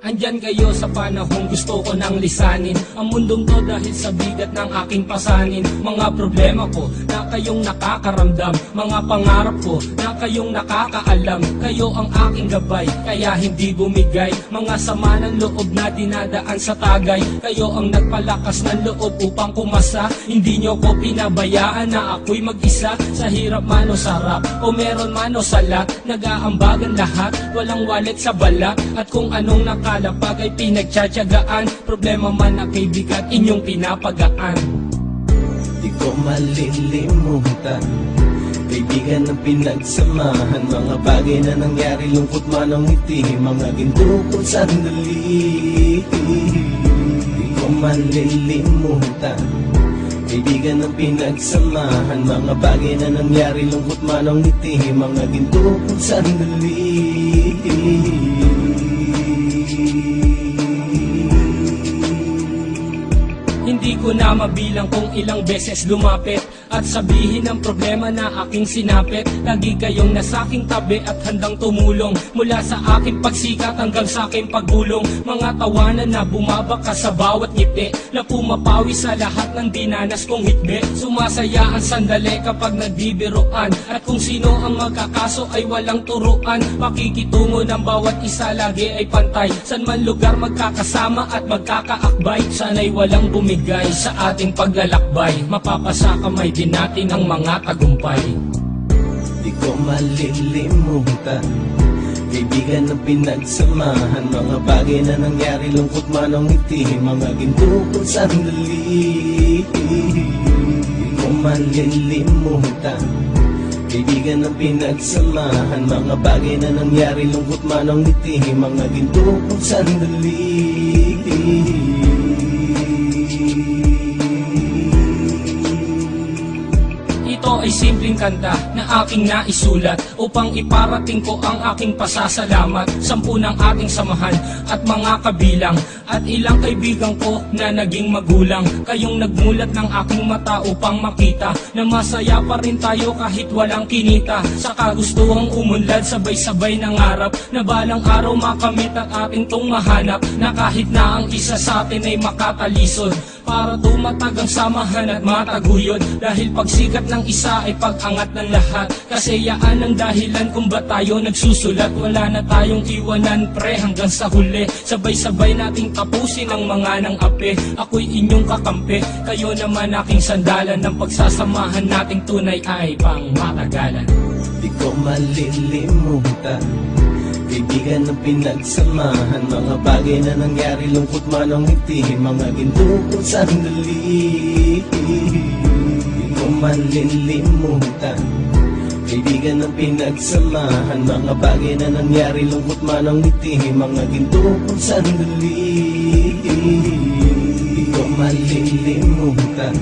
Andyan kayo sa panahong gusto ko nang lisanin ang mundong to dahil sa bigat ng aking pasanin. Mga problema ko na kayong nakakaramdam, mga pangarap ko na kayong nakakaalam. Kayo ang aking gabay, kaya hindi bumigay. Mga sama ng loob na dinadaan sa tagay, kayo ang nagpalakas ng loob upang kumasa. Hindi nyo ko pinabayaan na ako'y mag-isa. Sa hirap man o sarap, o meron man o salat, nag-aambagan lahat, walang walit sa balat. At kung anong nakalapag ay pinagtsatsagaan, problema man na kay bigat, inyong pinapagaan. Di ko malilimutan, kaibigan ng pinagsamahan, mga bagay na nangyari, lungkot man ang ngiti, mga ginto kong sandali. Di ko malilimutan, kaibigan ng pinagsamahan, mga bagay na nangyari, lungkot man ang ngiti, mga ginto kong sandali. Hindi ko na mabilang kung ilang beses lumapit at sabihin ang problema na aking sinapit. Lagi kayong nasa aking tabi at handang tumulong, mula sa aking pagsikat hanggang sa aking paggulong. Mga tawanan na bumabaka sa bawat ngiti, na pumapawi sa lahat ng dinanas kong hitbi. Sumasaya ang sandali kapag nagbibiruan, at kung sino ang magkakaso ay walang turuan. Pakikitungo ng bawat isa lagi ay pantay, san man lugar magkakasama at magkakaakbay. Sana'y walang bumigay sa ating paglalakbay, mapapasa kamay din natin ang mga tagumpay. Di ko malilimutan, kaibigan ng pinagsamahan, mga bagay na nangyari, lungkot man ang ngiti, mga ginto kong sandali. Di ko malilimutan, kaibigan ng pinagsamahan, mga bagay na nangyari, lungkot man ang ngiti, mga ginto kong sandali. Ito ay simpleng kanta na aking naisulat upang iparating ko ang aking pasasalamat. 10 ng ating samahan at mga kabilang, at ilang kaibigan ko na naging magulang. Kayong nagmulat ng aking mata upang makita na masaya pa rin tayo kahit walang kinita. Sa kagustuhang umunlad, sabay-sabay nangarap na balang araw makamit at ating tong mahanap, na kahit na ang isa sa atin ay makatalisod, para tumatag ang samahan at mataguyod. Dahil pagsikat ng isa ay pag-angat ng lahat, kasi yaan ang dahilan kung ba tayo nagsusulat. Wala na tayong iwanan pre hanggang sa huli, sabay-sabay nating tapusin ang mga nang ape. Ako'y inyong kakampi, kayo naman aking sandalan, ng pagsasamahan nating tunay ay pang matagalan. Di ko malilimutan, kaibigan ng pinagsamahan, mga bagay na nangyari, lungkot man ang ngiti, mga ginto kong sandali. Di ko malilimutan, kaibigan ng pinagsamahan, mga bagay na nangyari, lungkot man ang ngiti, mga ginto kong sandali. Di ko malilimutan,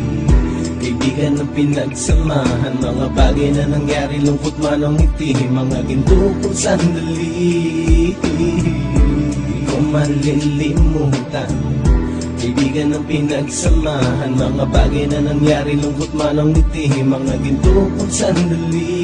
kaibigan ng pinagsamahan, mga bagay na nangyari, lungkot man ang ngiti, mga ginto kong sandali. Di ko malilimutan, kaibigan ng pinagsamahan, mga bagay na nangyari, lungkot man ang ngiti, mga ginto kong sandali.